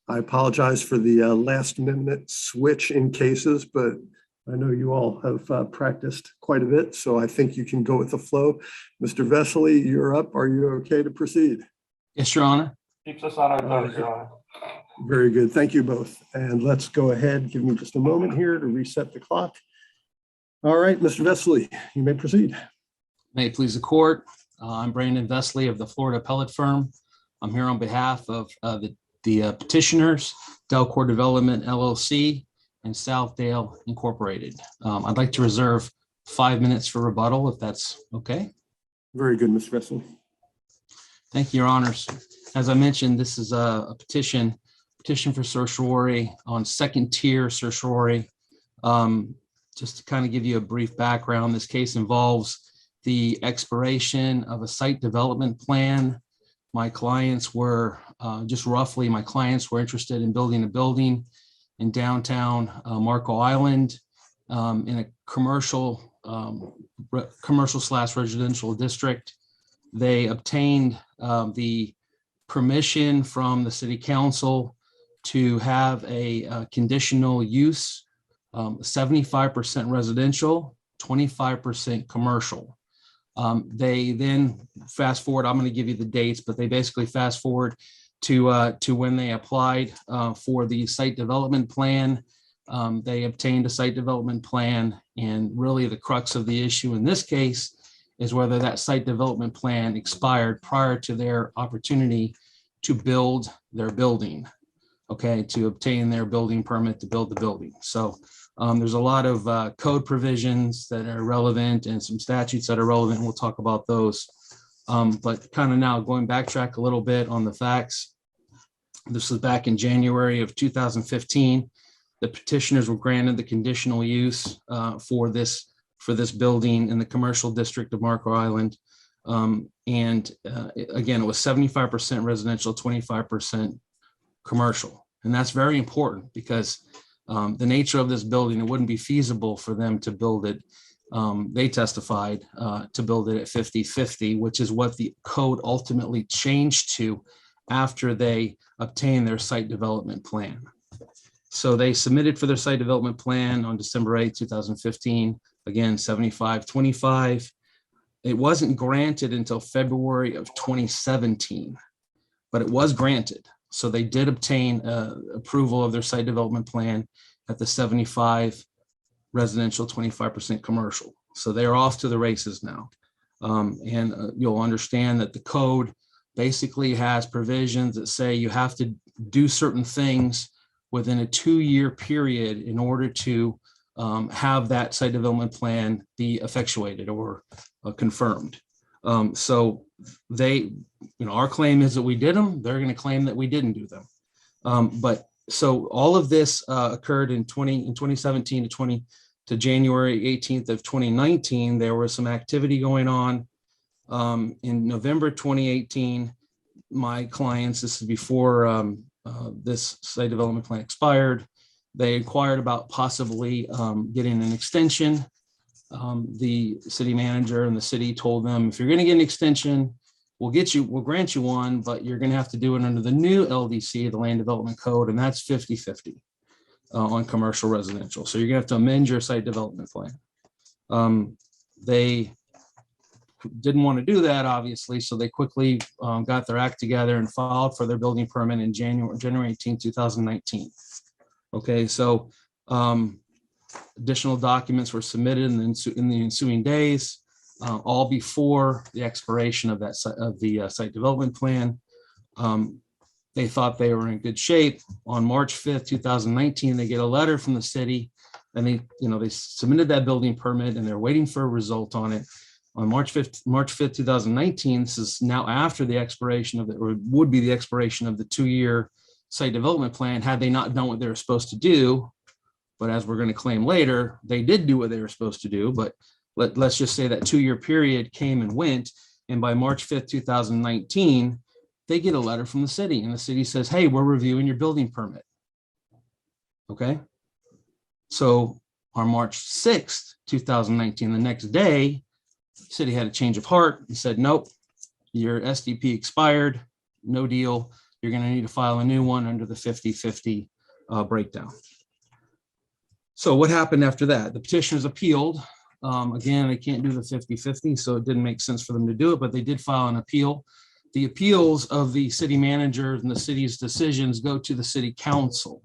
I apologize for the last minute switch in cases, but I know you all have practiced quite a bit, so I think you can go with the flow. Mr. Vesely, you're up. Are you okay to proceed? Yes, Your Honor. Keeps us on our toes, Your Honor. Very good. Thank you both. And let's go ahead. Give me just a moment here to reset the clock. All right, Mr. Vesely, you may proceed. May it please the court. I'm Brandon Vesely of the Florida Appellate Firm. I'm here on behalf of the petitioners, Delcor Development LLC and Southdale Incorporated. I'd like to reserve 5 minutes for rebuttal, if that's okay. Very good, Mr. Vesely. Thank you, Your Honors. As I mentioned, this is a petition for certiorari on second tier certiorari. Just to kind of give you a brief background, this case involves the expiration of a site development plan. My clients were interested in building a building in downtown Marco Island in a commercial / residential district. They obtained the permission from the city council to have a conditional use, 75% residential, 25% commercial. They then fast forward, I'm going to give you the dates, but they basically fast forward to when they applied for the site development plan. They obtained a site development plan, and really the crux of the issue in this case is whether that site development plan expired prior to their opportunity to build their building, okay, to obtain their building permit to build the building. So there's a lot of code provisions that are relevant and some statutes that are relevant. We'll talk about those. But kind of now going backtrack a little bit on the facts. This was back in January of 2015. The petitioners were granted the conditional use for this building in the commercial district of Marco Island. Again, it was 75% residential, 25% commercial. And that's very important because the nature of this building, it wouldn't be feasible for them to build it. They testified to build it at 50-50, which is what the code ultimately changed to after they obtained their site development plan. So they submitted for their site development plan on December 8, 2015, again, 75-25. It wasn't granted until February of 2017, but it was granted. So they did obtain approval of their site development plan at the 75 residential, 25% commercial. So they're off to the races now. You'll understand that the code basically has provisions that say you have to do certain things within a 2-year period in order to have that site development plan be effectuated or confirmed. So they, our claim is that we did them. They're going to claim that we didn't do them. So all of this occurred in 2017 to January 18th of 2019. There was some activity going on. In November 2018, my clients, this is before this site development plan expired, they inquired about possibly getting an extension. The city manager and the city told them, if you're going to get an extension, we'll grant you one, but you're going to have to do it under the new LDC, the Land Development Code, and that's 50-50 on commercial residential. So you're going to have to amend your site development plan. They didn't want to do that, obviously, so they quickly got their act together and filed for their building permit in January 18, 2019. Okay, so additional documents were submitted in the ensuing days, all before the expiration of the site development plan. They thought they were in good shape. On March 5th, 2019, they get a letter from the city, and they submitted that building permit, and they're waiting for a result on it. On March 5th, 2019, this is now after the expiration of or would be the expiration of the 2-year site development plan, had they not done what they were supposed to do. But as we're going to claim later, they did do what they were supposed to do. But let's just say that 2-year period came and went. And by March 5th, 2019, they get a letter from the city, and the city says, hey, we're reviewing your building permit. Okay. So on March 6th, 2019, the next day, the city had a change of heart and said, nope, your SDP expired, no deal. you're going to need to file a new one under the 50-50 breakdown. So what happened after that? The petitioners appealed. Again, they can't do the 50-50, so it didn't make sense for them to do it, but they did file an appeal. The appeals of the city manager and the city's decisions go to the city council.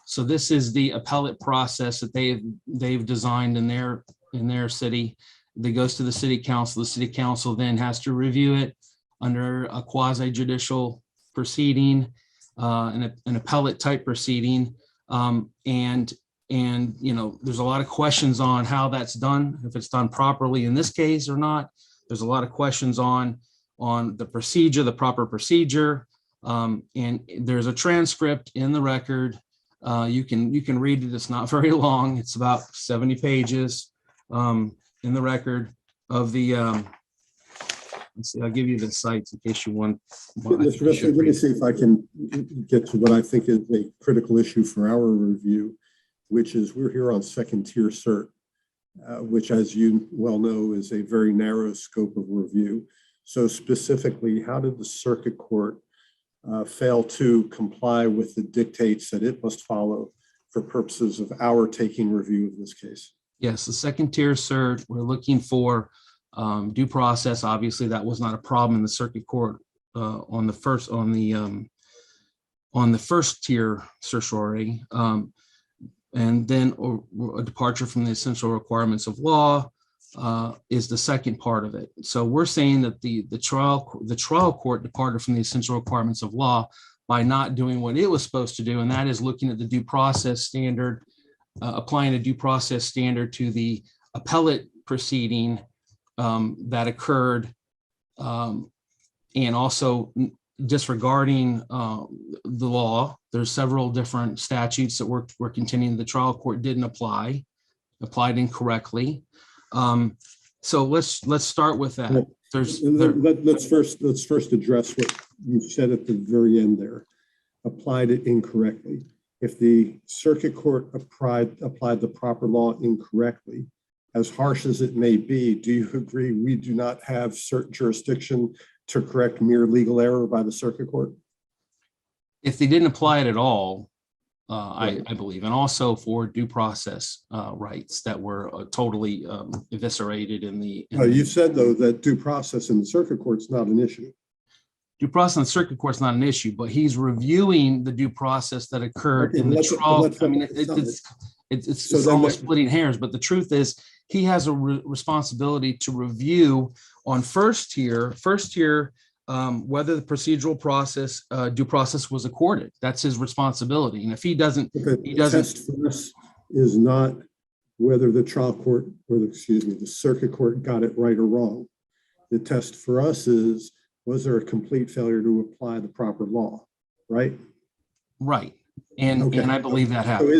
So this is the appellate process that they've designed in their city. That goes to the city council. The city council then has to review it under a quasi judicial proceeding, an appellate type proceeding, and there's a lot of questions on how that's done, if it's done properly in this case or not. There's a lot of questions on the procedure, the proper procedure, and there's a transcript in the record. You can read it. It's not very long. It's about 70 pages in the record of the. Let's see. I'll give you the sites in case you want. Mr. Vesely, let me see if I can get to what I think is a critical issue for our review, which is we're here on second tier cert, which, as you well know, is a very narrow scope of review. So specifically, how did the circuit court fail to comply with the dictates that it must follow for purposes of our taking review of this case? Yes, the second tier cert, we're looking for due process. Obviously, that was not a problem in the circuit court on the first tier certiorari. And then a departure from the essential requirements of law is the second part of it. So we're saying that the trial court departed from the essential requirements of law by not doing what it was supposed to do, and that is looking at the due process standard, applying a due process standard to the appellate proceeding that occurred, and also disregarding the law. There's several different statutes that we're continuing. The trial court didn't applied incorrectly. So let's start with that. Let's first address what you said at the very end there. Applied it incorrectly. If the circuit court applied the proper law incorrectly, as harsh as it may be, do you agree we do not have certain jurisdiction to correct mere legal error by the circuit court? If they didn't apply it at all, I believe, and also for due process rights that were totally eviscerated in the. You said, though, that due process in the circuit court is not an issue. Due process in the circuit court is not an issue, but he's reviewing the due process that occurred in the trial. I mean, it's almost splitting hairs, but the truth is he has a responsibility to review on first tier, whether the procedural process, due process was accorded. That's his responsibility. And if he doesn't, he doesn't. The test for us is not whether the trial court or the circuit court got it right or wrong. The test for us is, was there a complete failure to apply the proper law, right? Right. And I believe that happened. So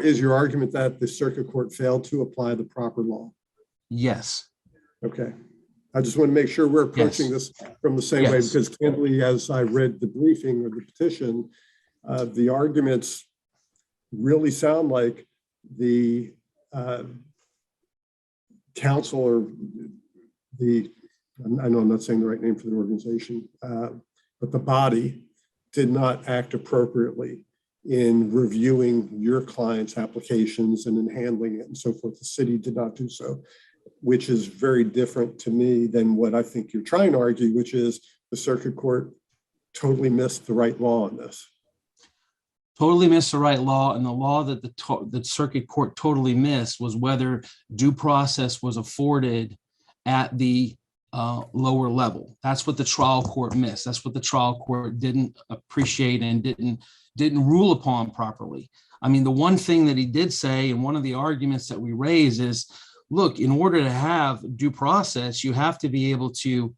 is your argument that the circuit court failed to apply the proper law? Yes. Okay. I just want to make sure we're approaching this from the same way, because candidly, as I read the briefing or the petition, the arguments really sound like the council or I know I'm not saying the right name for the organization, but the body did not act appropriately in reviewing your client's applications and in handling it and so forth. The city did not do so, which is very different to me than what I think you're trying to argue, which is the circuit court totally missed the right law on this. Totally missed the right law, and the law that the circuit court totally missed was whether due process was afforded at the lower level. That's what the trial court missed. That's what the trial court didn't appreciate and didn't rule upon properly. I mean, the one thing that he did say, and one of the arguments that we raise is, look, in order to have due process, you have to be able to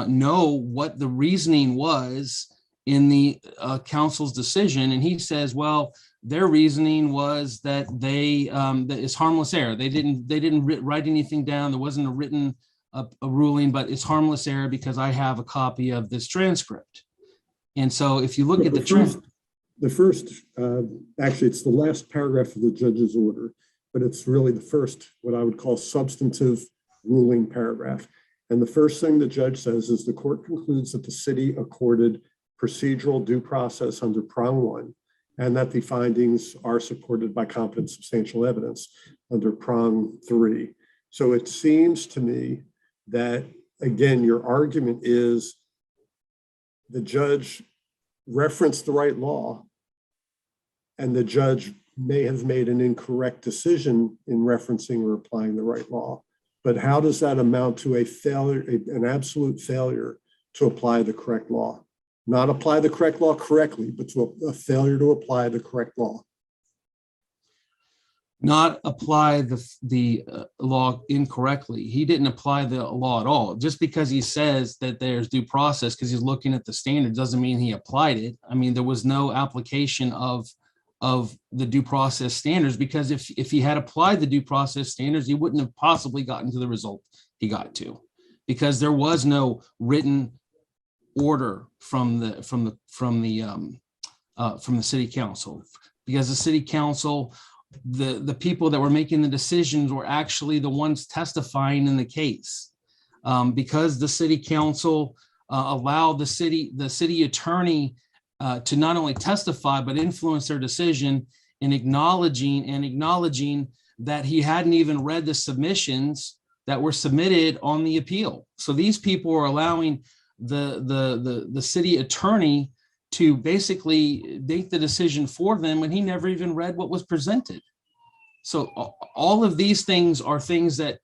know what the reasoning was in the council's decision. And he says, well, their reasoning was that that is harmless error. They didn't write anything down. There wasn't a written a ruling, but it's harmless error because I have a copy of this transcript. And so if you look at the transcript, actually, it's the last paragraph of the judge's order, but it's really the first, what I would call substantive ruling paragraph. And the first thing the judge says is the court concludes that the city accorded procedural due process under prong 1, and that the findings are supported by competent substantial evidence under prong 3. So it seems to me that, again, your argument is the judge referenced the right law, and the judge may have made an incorrect decision in referencing or applying the right law. But how does that amount to a failure, an absolute failure to apply the correct law? Not apply the correct law correctly, but to a failure to apply the correct law. Not apply the law incorrectly. He didn't apply the law at all. Just because he says that there's due process because he's looking at the standard doesn't mean he applied it. I mean, there was no application of the due process standards, because if he had applied the due process standards, he wouldn't have possibly gotten to the result he got to, because there was no written order from the city council, because the city council, the people that were making the decisions were actually the ones testifying in the case, because the city council allowed the city attorney to not only testify but influence their decision in acknowledging that he hadn't even read the submissions that were submitted on the appeal. So these people were allowing the city attorney to basically make the decision for them when he never even read what was presented. So all of these things are things that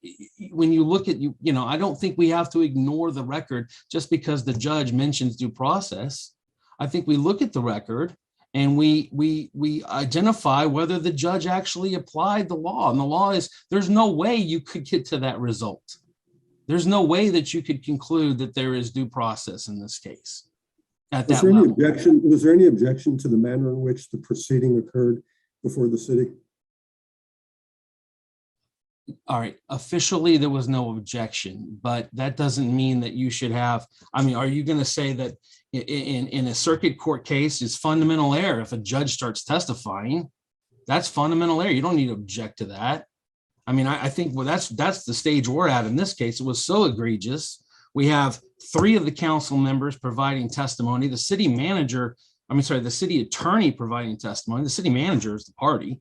when you look at, I don't think we have to ignore the record just because the judge mentions due process. I think we look at the record and we identify whether the judge actually applied the law. And the law is, there's no way you could get to that result. There's no way that you could conclude that there is due process in this case. At that level. Was there any objection to the manner in which the proceeding occurred before the city? All right. Officially, there was no objection, but that doesn't mean that you should have. I mean, are you going to say that in a circuit court case is fundamental error if a judge starts testifying? That's fundamental error. You don't need to object to that. I mean, I think that's the stage we're at in this case. It was so egregious. We have 3 of the council members providing testimony. The city attorney providing testimony. The city manager is the party,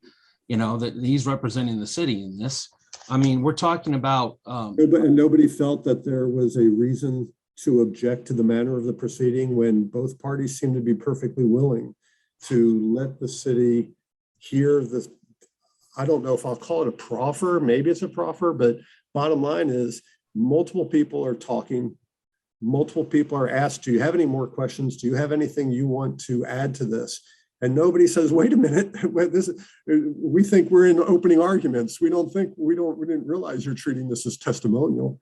that he's representing the city in this. I mean, we're talking about. And nobody felt that there was a reason to object to the manner of the proceeding when both parties seem to be perfectly willing to let the city hear this. I don't know if I'll call it a proffer. Maybe it's a proffer, but bottom line is multiple people are talking. Multiple people are asked, do you have any more questions? Do you have anything you want to add to this? And nobody says, wait a minute, we think we're in opening arguments. We didn't realize you're treating this as testimonial.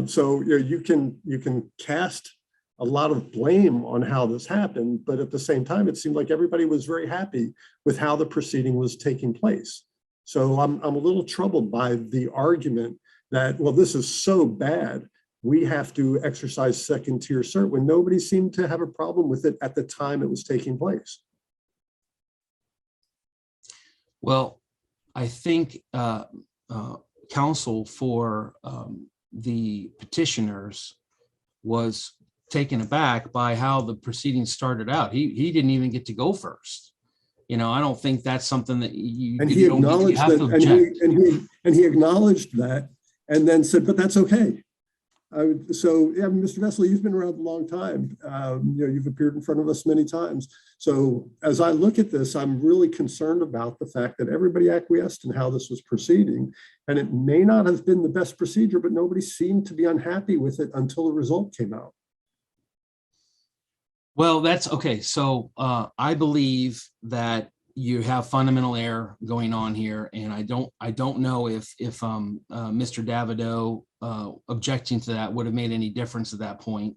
So you can cast a lot of blame on how this happened, but at the same time, it seemed like everybody was very happy with how the proceeding was taking place. So I'm a little troubled by the argument that, well, this is so bad, we have to exercise second tier cert, when nobody seemed to have a problem with it at the time it was taking place. Well, I think counsel for the petitioners was taken aback by how the proceedings started out. He didn't even get to go first. I don't think that's something that you acknowledged that, and he acknowledged that, and then said, but that's okay. Mr. Vesely, you've been around a long time. You've appeared in front of us many times. So as I look at this, I'm really concerned about the fact that everybody acquiesced in how this was proceeding. And it may not have been the best procedure, but nobody seemed to be unhappy with it until the result came out. Well, that's okay. So I believe that you have fundamental error going on here, and I don't know if Mr. Davido objecting to that would have made any difference at that point,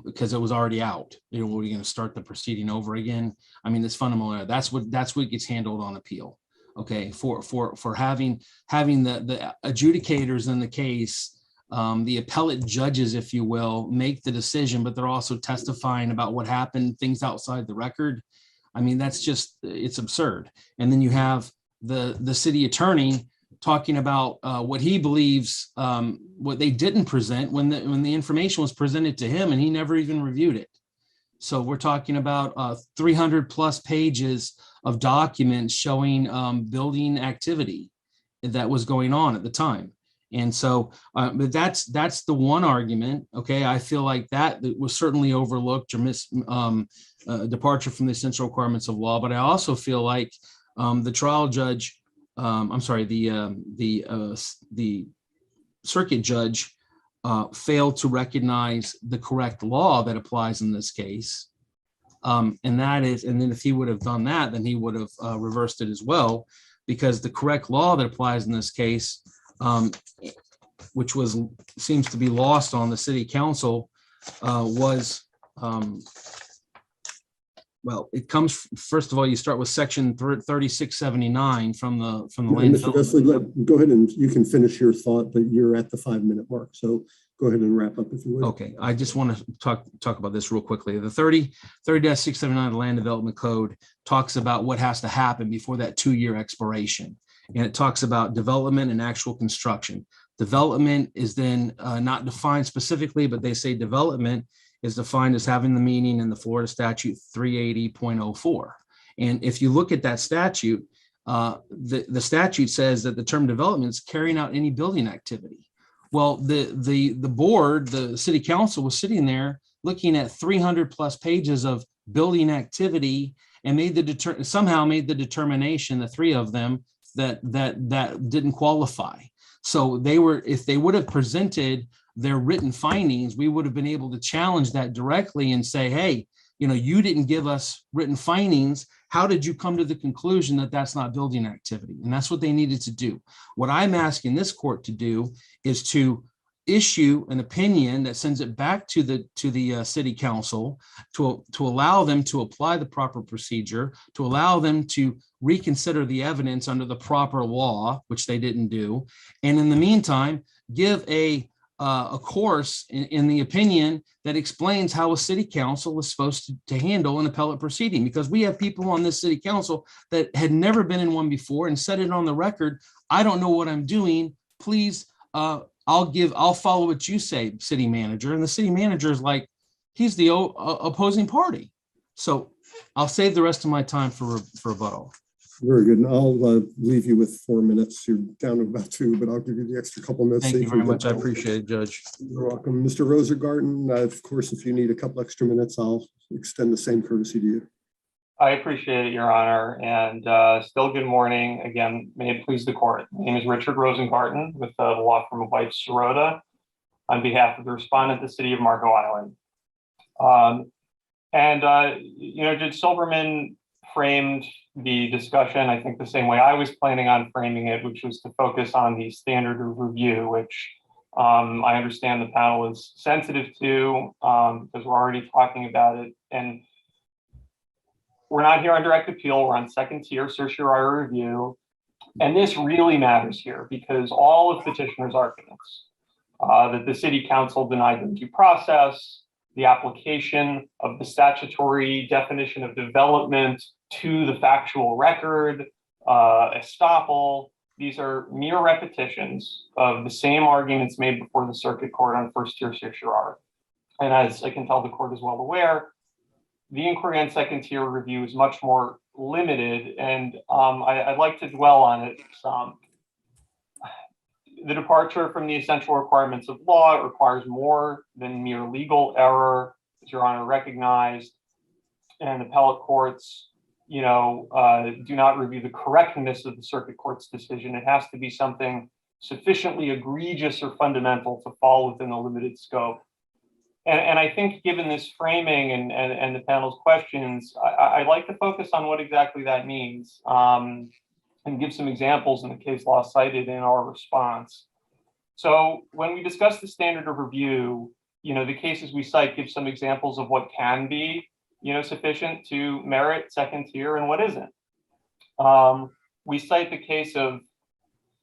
because it was already out. Were you going to start the proceeding over again? I mean, this fundamental error. That's what gets handled on appeal. Okay, for having the adjudicators in the case. The appellate judges, if you will, make the decision, but they're also testifying about what happened, things outside the record. I mean, it's absurd. And then you have the city attorney talking about what he believes, what they didn't present when the information was presented to him, and he never even reviewed it. So we're talking about 300 plus pages of documents showing building activity that was going on at the time. And so, but that's the one argument. Okay, I feel like that was certainly overlooked or departure from the essential requirements of law. But I also feel like the trial judge, I'm sorry, the circuit judge failed to recognize the correct law that applies in this case. And that is, and then if he would have done that, then he would have reversed it as well, because the correct law that applies in this case, which seems to be lost on the city council, was, well, it comes, first of all, you start with section 3679 from the land. Mr. Vesely, go ahead and you can finish your thought, but you're at the 5-minute mark. So go ahead and wrap up if you would. Okay, I just want to talk about this real quickly. The 30-679 of the Land Development Code talks about what has to happen before that 2-year expiration. And it talks about development and actual construction. Development is then not defined specifically, but they say development is defined as having the meaning in the Florida statute 380.04. And if you look at that statute, the statute says that the term development is carrying out any building activity. Well, the board, the city council was sitting there looking at 300 plus pages of building activity and somehow made the determination, the three of them, that didn't qualify. So if they would have presented their written findings, we would have been able to challenge that directly and say, hey, you didn't give us written findings. How did you come to the conclusion that that's not building activity? And that's what they needed to do. What I'm asking this court to do is to issue an opinion that sends it back to the city council to allow them to apply the proper procedure, to allow them to reconsider the evidence under the proper law, which they didn't do. And in the meantime, give a course in the opinion that explains how a city council is supposed to handle an appellate proceeding, because we have people on this city council that had never been in one before and said it on the record. I don't know what I'm doing. Please, I'll follow what you say, city manager. And the city manager is like, he's the opposing party. So I'll save the rest of my time for rebuttal. Very good. And I'll leave you with 4 minutes. You're down to about 2, but I'll give you the extra couple minutes. Thank you very much. I appreciate it, Judge. You're welcome. Mr. Rosengarten, of course, if you need a couple extra minutes, I'll extend the same courtesy to you. I appreciate it, Your Honor. And still good morning. Again, may it please the court. My name is Richard Rosengarten with the law firm of White Sirota on behalf of the respondent, the city of Marco Island. Judge Silverman framed the discussion, I think, the same way I was planning on framing it, which was to focus on the standard of review, which I understand the panel is sensitive to because we're already talking about it. And we're not here on direct appeal. We're on second tier certiorari review. And this really matters here because all of petitioners' arguments that the city council denied them due process, the application of the statutory definition of development to the factual record, estoppel, these are mere repetitions of the same arguments made before the circuit court on first tier certiorari. And as I can tell the court is well aware, the inquiry on second tier review is much more limited, and I'd like to dwell on it some. The departure from the essential requirements of law requires more than mere legal error, as Your Honor recognized, and appellate courts, do not review the correctness of the circuit court's decision. It has to be something sufficiently egregious or fundamental to fall within the limited scope. And I think given this framing and the panel's questions, I'd like to focus on what exactly that means and give some examples in the case law cited in our response. So when we discuss the standard of review, the cases we cite give some examples of what can be, sufficient to merit second tier and what isn't. We cite the case of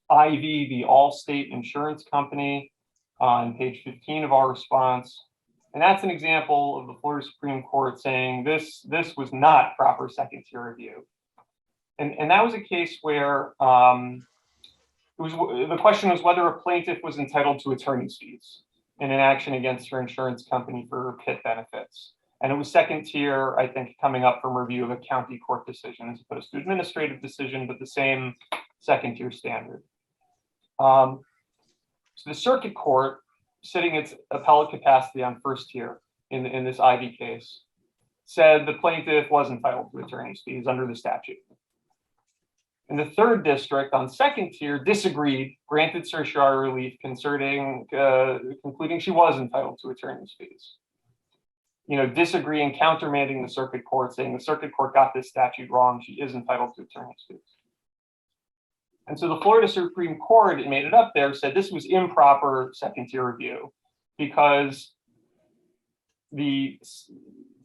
IV, the Allstate Insurance Company, on page 15 of our response. And that's an example of the Florida Supreme Court saying this was not proper second tier review. And that was a case where the question was whether a plaintiff was entitled to attorney's fees in an action against her insurance company for PIP benefits. And it was second tier, I think, coming up from review of a county court decision as opposed to administrative decision, but the same second tier standard. So the circuit court, sitting its appellate capacity on first tier in this Ivy case, said the plaintiff was entitled to attorney's fees under the statute. And the third district on second tier disagreed, granted certiorari relief concerning, concluding she was entitled to attorney's fees. Disagreeing, countermanding the circuit court, saying the circuit court got this statute wrong, she is entitled to attorney's fees. And so the Florida Supreme Court, it made it up there, said this was improper second tier review because the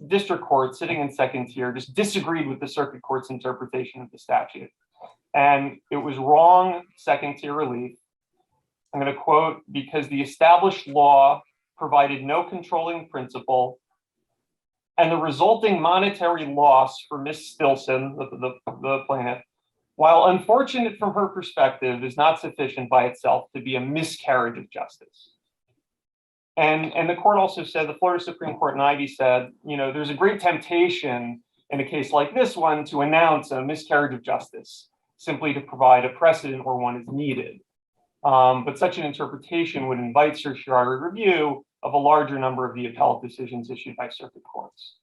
district court sitting in second tier just disagreed with the circuit court's interpretation of the statute. And it was wrong second tier relief. I'm going to quote, because the established law provided no controlling principle and the resulting monetary loss for Ms. Stilson, the plaintiff, while unfortunate from her perspective, is not sufficient by itself to be a miscarriage of justice. And the court also said, the Florida Supreme Court in Ivy said, there's a great temptation in a case like this one to announce a miscarriage of justice, simply to provide a precedent where one is needed. But such an interpretation would invite certiorari review of a larger number of the appellate decisions issued by circuit courts.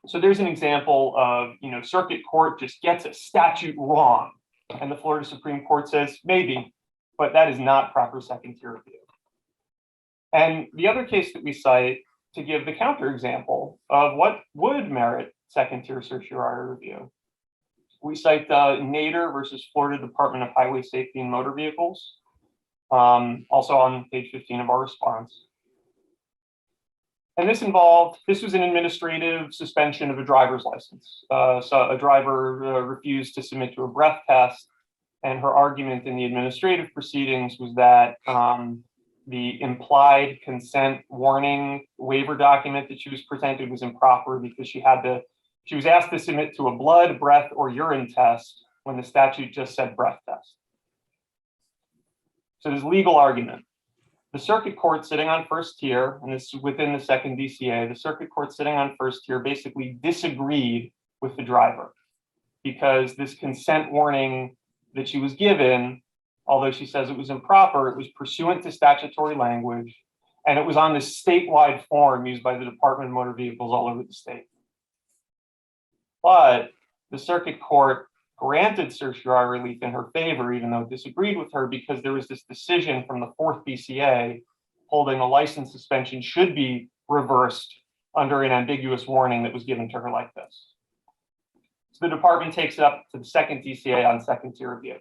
So there's an example of, circuit court just gets a statute wrong, and the Florida Supreme Court says, maybe, but that is not proper second tier review. And the other case that we cite to give the counterexample of what would merit second tier certiorari review, we cite Nader versus Florida Department of Highway Safety and Motor Vehicles, also on page 15 of our response. And this was an administrative suspension of a driver's license. So a driver refused to submit to a breath test, and her argument in the administrative proceedings was that the implied consent warning waiver document that she was presented was improper because she was asked to submit to a blood, breath, or urine test when the statute just said breath test. So there's legal argument. The circuit court sitting on first tier, and this is within the second DCA, the circuit court sitting on first tier basically disagreed with the driver because this consent warning that she was given, although she says it was improper, it was pursuant to statutory language, and it was on this statewide form used by the Department of Motor Vehicles all over the state. But the circuit court granted certiorari relief in her favor, even though it disagreed with her, because there was this decision from the fourth BCA holding a license suspension should be reversed under an ambiguous warning that was given to her like this. So the department takes it up to the second DCA on second tier review.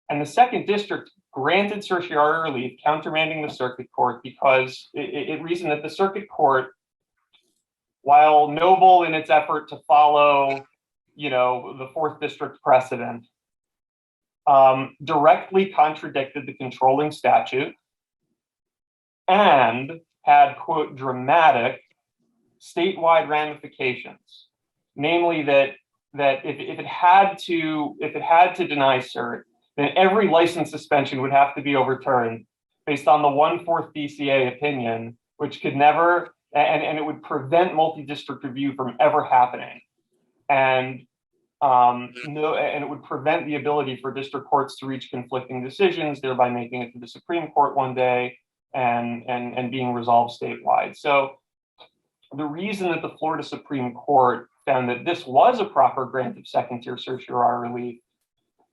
And the second district granted certiorari relief, countermanding the circuit court because it reasoned that the circuit court, while noble in its effort to follow the fourth district precedent, directly contradicted the controlling statute and had, quote, dramatic statewide ramifications. Namely that if it had to deny cert, then every license suspension would have to be overturned based on the 1/4 DCA opinion, which could never, and it would prevent multi-district review from ever happening. And it would prevent the ability for district courts to reach conflicting decisions, thereby making it to the Supreme Court one day and being resolved statewide. So the reason that the Florida Supreme Court found that this was a proper grant of second tier certiorari relief,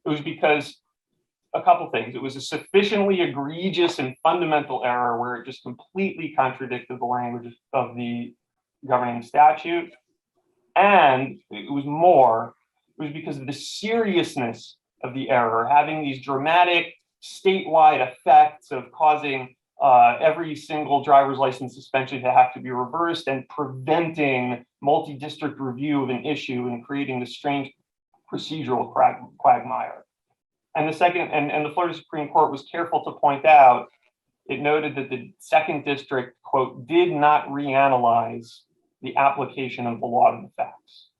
it was because a couple things. It was a sufficiently egregious and fundamental error where it just completely contradicted the language of the governing statute. And it was because of the seriousness of the error, having these dramatic statewide effects of causing every single driver's license suspension to have to be reversed and preventing multi-district review of an issue and creating this strange procedural quagmire. And the second, and the Florida Supreme Court was careful to point out, it noted that the second district, quote, did not reanalyze the application of the law to the facts,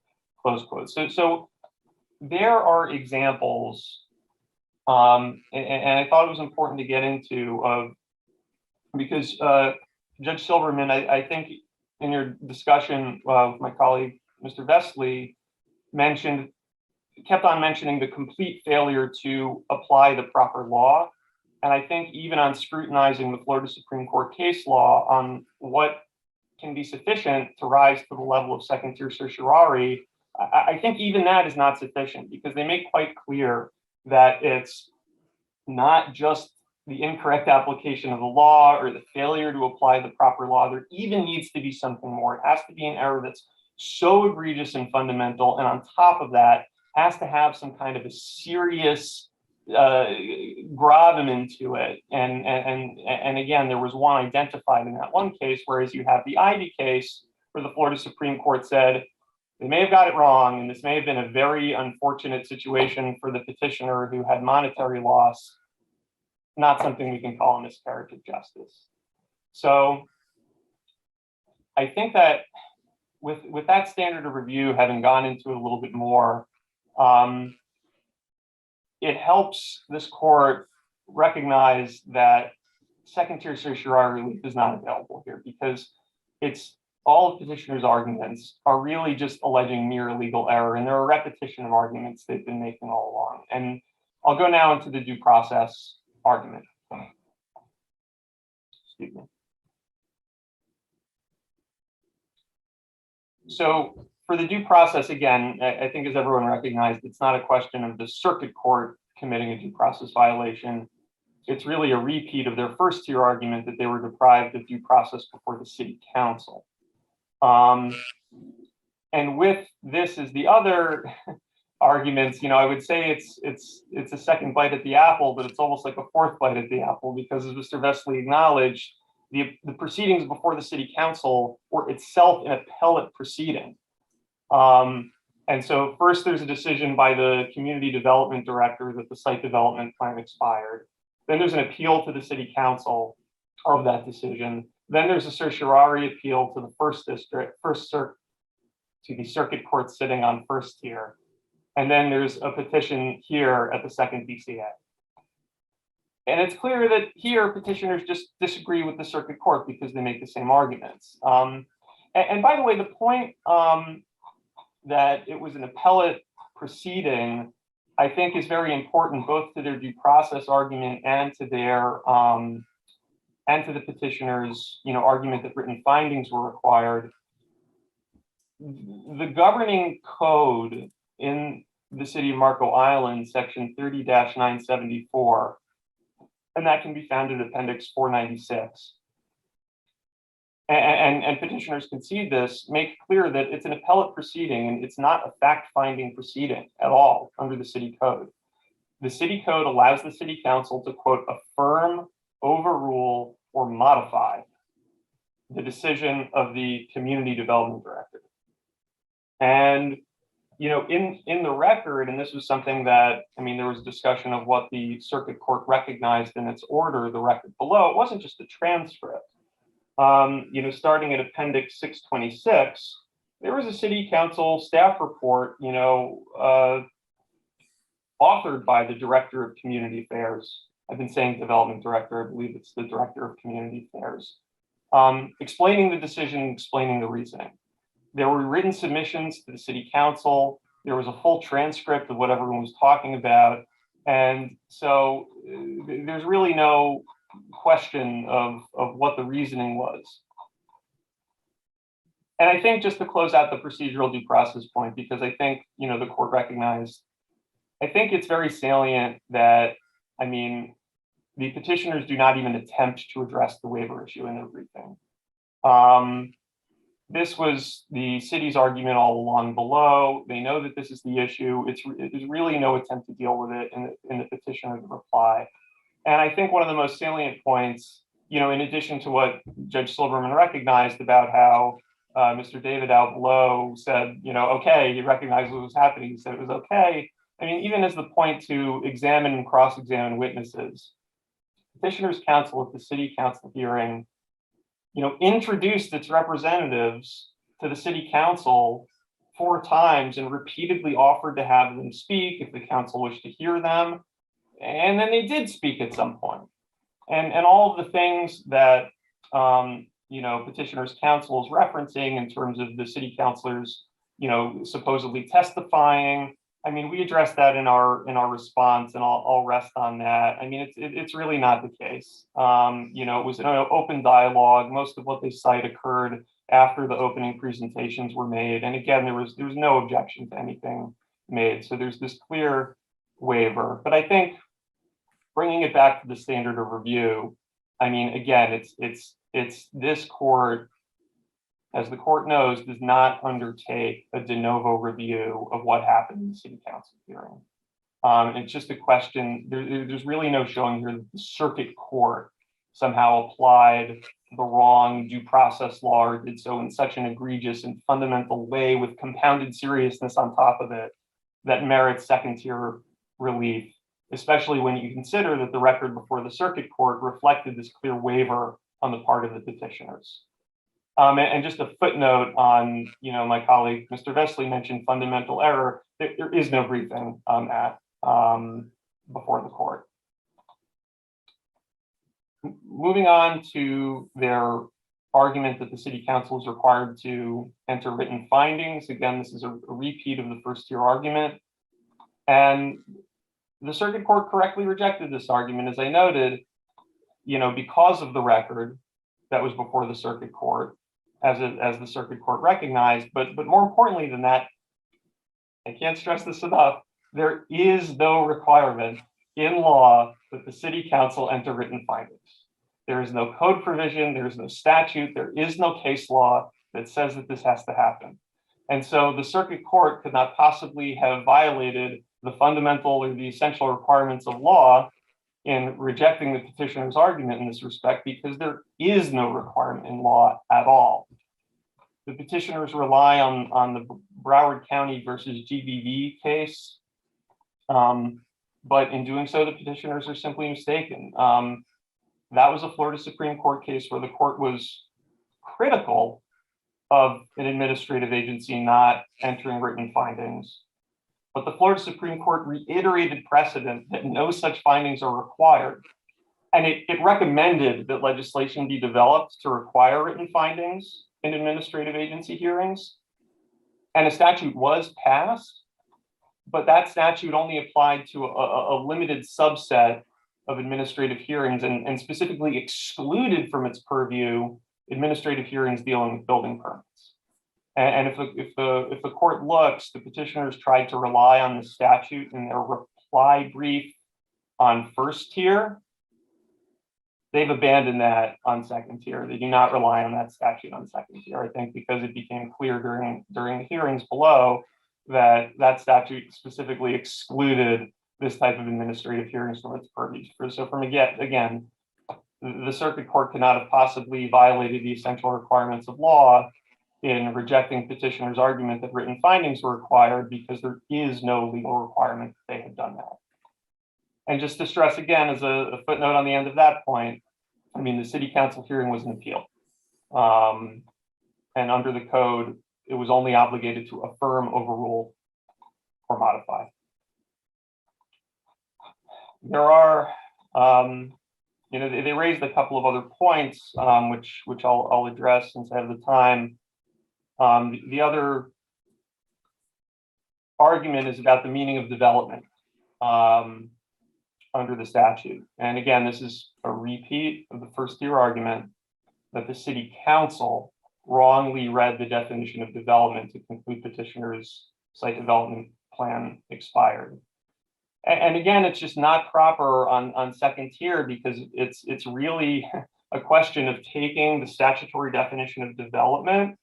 close quote. So there are examples, and I thought it was important to get into because Judge Silverman, I think in your discussion with my colleague, Mr. Vesely, kept on mentioning the complete failure to apply the proper law. And I think even on scrutinizing the Florida Supreme Court case law on what can be sufficient to rise to the level of second-tier certiorari, I think even that is not sufficient, because they make quite clear that it's not just the incorrect application of the law or the failure to apply the proper law. There even needs to be something more. It has to be an error that's so egregious and fundamental, and on top of that, has to have some kind of a serious gravamen to it. And again, there was one identified in that one case, whereas you have the Ivy case where the Florida Supreme Court said they may have got it wrong, and this may have been a very unfortunate situation for the petitioner who had monetary loss, not something we can call a miscarriage of justice. So I think that with that standard of review, having gone into it a little bit more, it helps this court recognize that second-tier certiorari relief is not available here, because it's all of petitioner's arguments are really just alleging mere legal error, and they're a repetition of arguments they've been making all along. And I'll go now into the due process argument. Excuse me. So for the due process, again, I think as everyone recognized, it's not a question of the circuit court committing a due process violation. It's really a repeat of their first tier argument that they were deprived of due process before the city council. And with this as the other arguments, I would say it's a second bite at the apple, but it's almost like a fourth bite at the apple, because as Mr. Vesely acknowledged, the proceedings before the city council were itself an appellate proceeding. And so first there's a decision by the community development director that the site development plan expired. Then there's an appeal to the city council of that decision. Then there's a certiorari appeal to the circuit court sitting on first tier. And then there's a petition here at the second BCA. And it's clear that here petitioners just disagree with the circuit court because they make the same arguments. And by the way, the point that it was an appellate proceeding, I think, is very important both to their due process argument and to their and to the petitioner's argument that written findings were required. The governing code in the city of Marco Island, section 30-974, and that can be found in appendix 496. And petitioners concede this, make clear that it's an appellate proceeding and it's not a fact-finding proceeding at all under the city code. The city code allows the city council to, quote, affirm, overrule, or modify the decision of the community development director. And in the record, and this was something that, there was discussion of what the circuit court recognized in its order, the record below, it wasn't just a transcript. Starting at appendix 626, there was a city council staff report, authored by the director of community affairs. I've been saying development director, I believe it's the director of community affairs, explaining the decision, explaining the reasoning. There were written submissions to the city council. There was a full transcript of what everyone was talking about. And so there's really no question of what the reasoning was. And I think, just to close out the procedural due process point, because I think, the court recognized, I think it's very salient that, the petitioners do not even attempt to address the waiver issue in their briefing. This was the city's argument all along below. They know that this is the issue. There's really no attempt to deal with it in the petitioner's reply. And I think one of the most salient points, in addition to what Judge Silverman recognized about how Mr. David out below said, okay, he recognized what was happening. He said it was okay. Even as the point to examine and cross-examine witnesses, petitioner's counsel at the city council hearing, introduced its representatives to the city council 4 times and repeatedly offered to have them speak if the council wished to hear them. And then they did speak at some point. And all of the things that, petitioner's counsel is referencing in terms of the city councilors, supposedly testifying. I mean, we addressed that in our response, and I'll rest on that. I mean, it's really not the case. It was an open dialogue. Most of what they cite occurred after the opening presentations were made, and again, there was no objection to anything made. So there's this clear waiver. But I think bringing it back to the standard of review, I mean, again, it's this court, as the court knows, does not undertake a de novo review of what happened in the city council hearing. It's just a question. There's really no showing here that the circuit court somehow applied the wrong due process law or did so in such an egregious and fundamental way with compounded seriousness on top of it that merits second-tier relief, especially when you consider that the record before the circuit court reflected this clear waiver on the part of the petitioners. And just a footnote on, my colleague, Mr. Vesely, mentioned fundamental error. There is no briefing on that before the court. Moving on to their argument that the city council is required to enter written findings. Again, this is a repeat of the first tier argument. And the circuit court correctly rejected this argument, as I noted, because of the record that was before the circuit court, as the circuit court recognized. But more importantly than that, I can't stress this enough, there is no requirement in law that the city council enter written findings. There is no code provision, there is no statute, there is no case law that says that this has to happen. And so the circuit court could not possibly have violated the fundamental or the essential requirements of law in rejecting the petitioner's argument in this respect, because there is no requirement in law at all. The petitioners rely on the Broward County versus GBV case, but in doing so, the petitioners are simply mistaken. That was a Florida Supreme Court case where the court was critical of an administrative agency not entering written findings. But the Florida Supreme Court reiterated precedent that no such findings are required. And it recommended that legislation be developed to require written findings in administrative agency hearings. And a statute was passed, but that statute only applied to a limited subset of administrative hearings and specifically excluded from its purview administrative hearings dealing with building permits. And if the court looks, the petitioners tried to rely on the statute in their reply brief on first tier. They've abandoned that on second tier. They do not rely on that statute on second tier, I think, because it became clear during the hearings below that that statute specifically excluded this type of administrative hearings from its purview. So from again, the circuit court could not have possibly violated the essential requirements of law in rejecting petitioner's argument that written findings were required, because there is no legal requirement that they had done that. And just to stress again, as a footnote on the end of that point, I mean, the city council hearing was an appeal. And under the code, it was only obligated to affirm, overrule, or modify. There are, they raised a couple of other points, which I'll address since I have the time. The other argument is about the meaning of development under the statute. And again, this is a repeat of the first tier argument that the city council wrongly read the definition of development to conclude petitioner's site development plan expired. And again, it's just not proper on second tier, because it's really a question of taking the statutory definition of development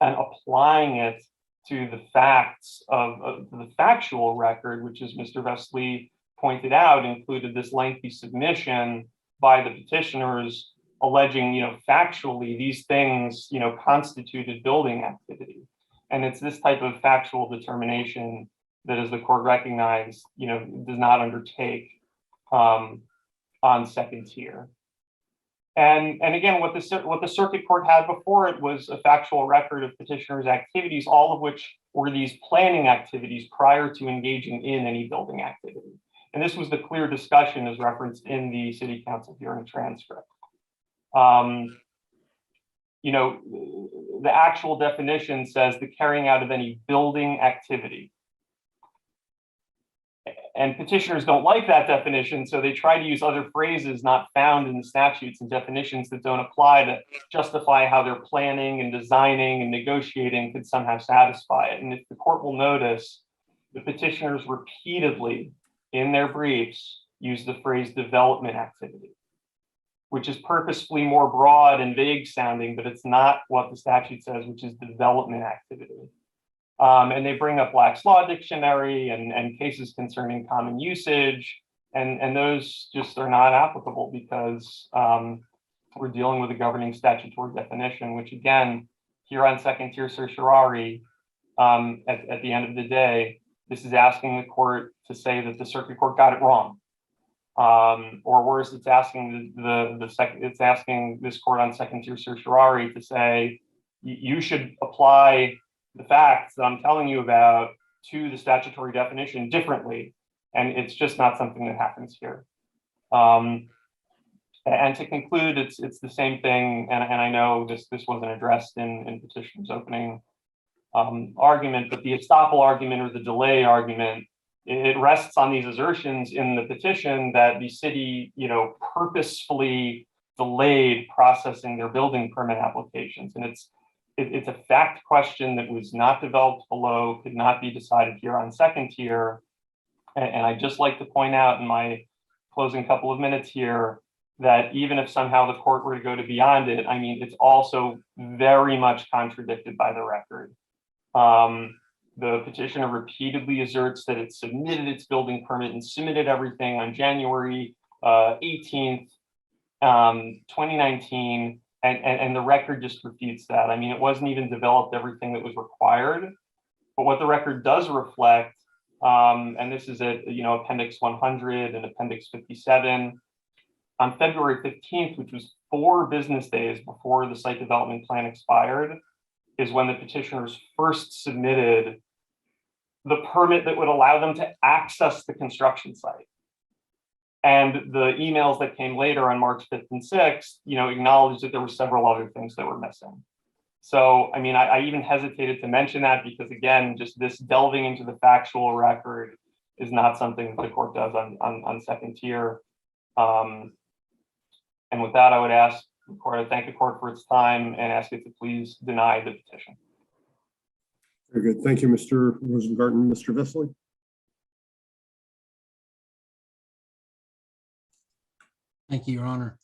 and applying it to the facts of the factual record, which, as Mr. Vesely pointed out, included this lengthy submission by the petitioners alleging, factually these things, constituted building activity. And it's this type of factual determination that, as the court recognized, does not undertake on second tier. And again, what the circuit court had before it was a factual record of petitioners' activities, all of which were these planning activities prior to engaging in any building activity. And this was the clear discussion as referenced in the city council hearing transcript. the actual definition says the carrying out of any building activity. And petitioners don't like that definition, so they try to use other phrases not found in the statutes and definitions that don't apply to justify how their planning and designing and negotiating could somehow satisfy it. And if the court will notice, the petitioners repeatedly in their briefs use the phrase development activity, which is purposefully more broad and vague sounding, but it's not what the statute says, which is development activity. And they bring up Black's Law Dictionary and cases concerning common usage, and those just are not applicable because we're dealing with a governing statutory definition, which again, here on second tier certiorari, at the end of the day, this is asking the court to say that the circuit court got it wrong. Or worse, it's asking it's asking this court on second tier certiorari to say, you should apply the facts that I'm telling you about to the statutory definition differently. And it's just not something that happens here. And to conclude, it's the same thing. And I know this wasn't addressed in petitioner's opening argument, but the estoppel argument or the delay argument, it rests on these assertions in the petition that the city, purposefully delayed processing their building permit applications. And it's a fact question that was not developed below, could not be decided here on second tier. And I'd just like to point out in my closing couple of minutes here that even if somehow the court were to go to beyond it, I mean, it's also very much contradicted by the record. The petitioner repeatedly asserts that it submitted its building permit and submitted everything on January 18th, 2019. And the record just refutes that. I mean, it wasn't even developed everything that was required, but what the record does reflect, and this is at Appendix 100 and Appendix 57, on February 15th, which was 4 business days before the site development plan expired, is when the petitioners first submitted the permit that would allow them to access the construction site. And the emails that came later on March 5th and 6th, acknowledged that there were several other things that were missing. So, I mean, I even hesitated to mention that because, again, just this delving into the factual record is not something that the court does on second tier. And with that, I would ask the court to thank the court for its time and ask it to please deny the petition. Very good. Thank you, Mr. Rosengarten. Mr. Vesely? Thank you, Your Honor.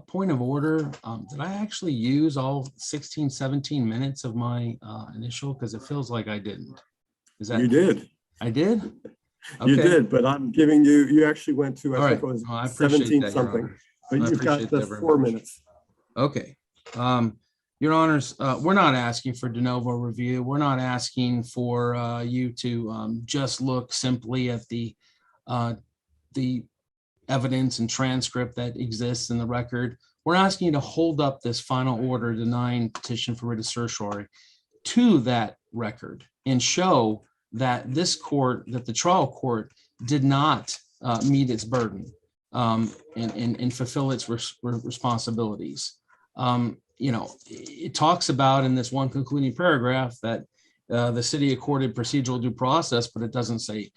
Point of order, did I actually use all 16, 17 minutes of my initial? Because it feels like I didn't. Is that? You did. I did? Okay. You did, but I'm giving you actually went to, I think it was I 17 that, something, but you've got the 4 minutes. Okay. Your Honors, we're not asking for de novo review. We're not asking for you to just look simply at the evidence and transcript that exists in the record. We're asking you to hold up this final order denying petition for writ of certiorari to that record and show that the trial court did not meet its burden and fulfill its responsibilities. It talks about in this one concluding paragraph that the city accorded procedural due process, but it doesn't say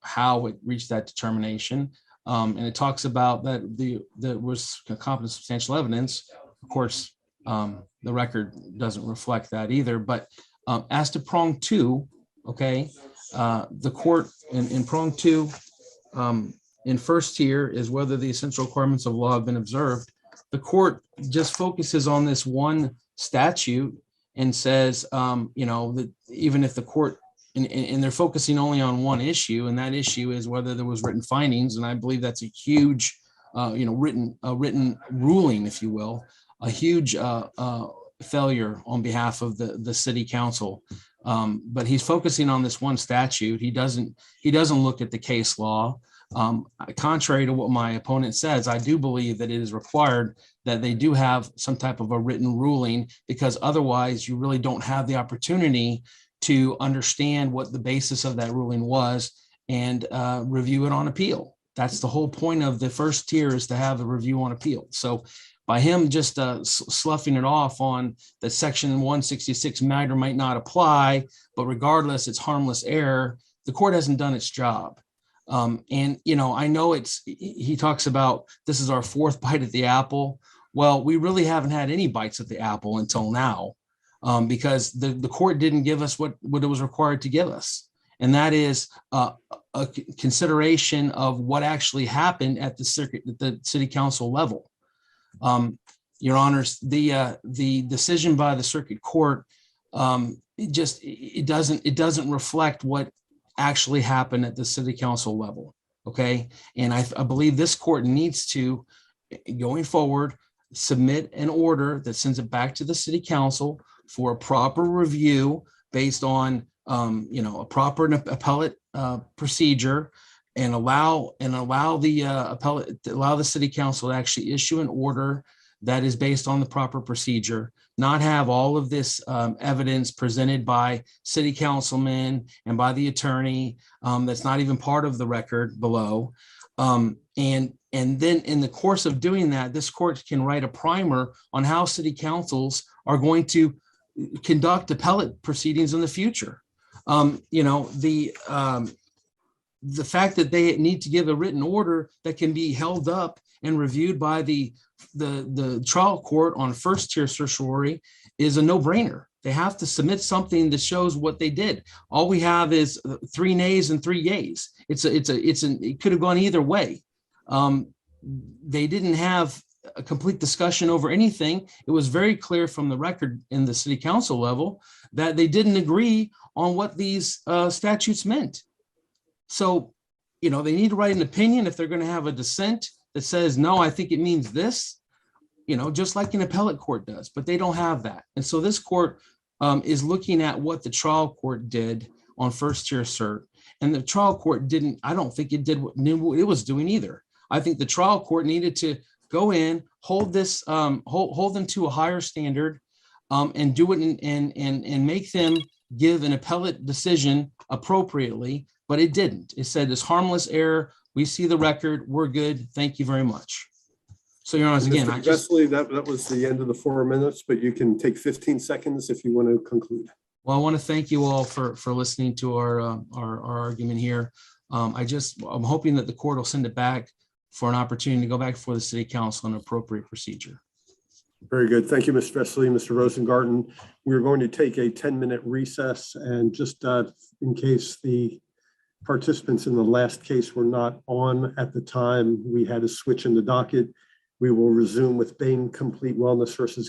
how it reached that determination. And it talks about that there was competent substantial evidence. Of course, the record doesn't reflect that either. But as to prong 2, okay, the court in prong 2 in first tier is whether the essential requirements of law have been observed. The court just focuses on this one statute and says, that even if the court and they're focusing only on one issue, and that issue is whether there was written findings. And I believe that's a huge, written ruling, if you will, a huge failure on behalf of the city council. But he's focusing on this one statute. He doesn't look at the case law. Contrary to what my opponent says, I do believe that it is required that they do have some type of a written ruling, because otherwise you really don't have the opportunity to understand what the basis of that ruling was and review it on appeal. That's the whole point of the first tier, is to have a review on appeal. So by him just sloughing it off on that section 166 might or might not apply, but regardless, it's harmless error. The court hasn't done its job. And, you know, I know he talks about this is our fourth bite at the apple. Well, we really haven't had any bites at the apple until now, because the court didn't give us what it was required to give us. And that is a consideration of what actually happened at the city council level. Your Honors, the decision by the circuit court, it doesn't reflect what actually happened at the city council level. Okay. And I believe this court needs to, going forward, submit an order that sends it back to the city council for a proper review based on, a proper appellate procedure, and allow the city council to actually issue an order that is based on the proper procedure, not have all of this evidence presented by city councilmen and by the attorney that's not even part of the record below. And then in the course of doing that, this court can write a primer on how city councils are going to conduct appellate proceedings in the future. The fact that they need to give a written order that can be held up and reviewed by the trial court on first tier certiorari is a no-brainer. They have to submit something that shows what they did. All we have is 3 nays and 3 yays. It could have gone either way. They didn't have a complete discussion over anything. It was very clear from the record in the city council level that they didn't agree on what these statutes meant. So, they need to write an opinion if they're going to have a dissent that says, no, I think it means this, just like an appellate court does, but they don't have that. And so this court is looking at what the trial court did on first tier cert. And the trial court I don't think it did what it was doing either. I think the trial court needed to go in, hold them to a higher standard, and do it and make them give an appellate decision appropriately, but it didn't. It said it's harmless error. We see the record. We're good. Thank you very much. So, Your Honor, again, Mr. Vesely, that was the end of the 4 minutes, but you can take 15 seconds if you want to conclude. Well, I want to thank you all for listening to our argument here. I'm hoping that the court will send it back for an opportunity to go back before the city council on appropriate procedure. Very good. Thank you, Mr. Vesely, Mr. Rosengarten. We're going to take a 10-minute recess, and just in case the participants in the last case were not on at the time we had a switch in the docket, we will resume with Bain Complete Wellness versus